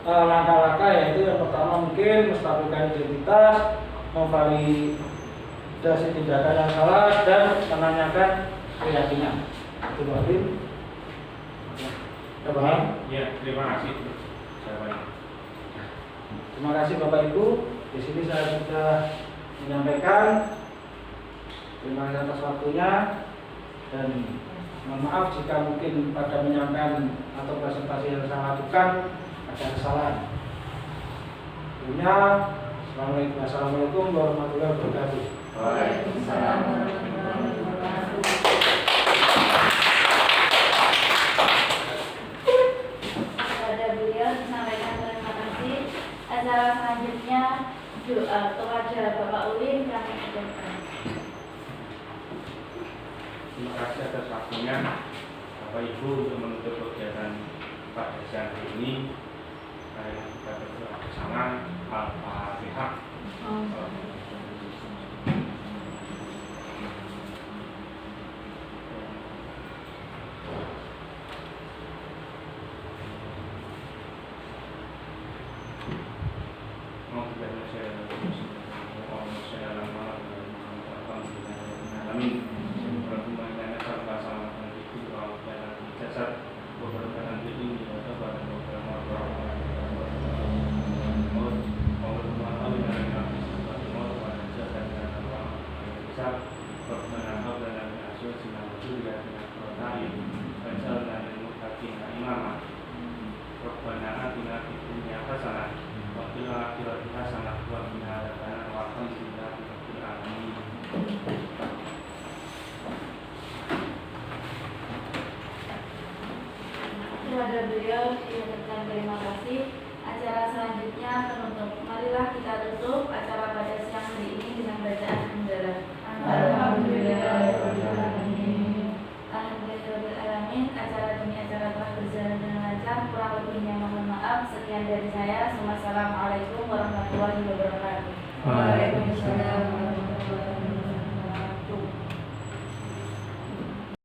langkah-langkah yaitu yang pertama mungkin menstabilkan identitas, memvalidasi tindakan yang salah dan menanyakan keyakinan. Itu Pak Tim. Ya, paham? Ya, terima kasih. Terima kasih Bapak Ibu. Di sini saya sudah menyampaikan Terima kasih atas waktunya, dan mohon maaf jika mungkin pada menyampaikan atau presentasi yang saya lakukan ada kesalahan. Assalamualaikum warahmatullahi wabarakatuh. Waalaikumsalam warahmatullahi wabarakatuh. Kepada beliau disampaikan terima kasih. Acara selanjutnya doa kepada Bapak Ulin kami aturkan. Terima kasih atas waktunya Bapak Ibu untuk menutup kegiatan pada siang hari ini. Mari kita berdoa bersama. Al-Fatihah. Kepada beliau diucapkan terima kasih. Acara selanjutnya penutup. Marilah kita tutup acara pada siang hari ini dengan bacaan hamdalah. Alhamdulillahirobbilalamin. Alhamdulillahirobbilalamin. Acara demi acara telah berjalan dengan lancar. Kurang lebihnya mohon maaf. Sekian dari saya. Wassalamualaikum warahmatullahi wabarakatuh. Waalaikumsalam.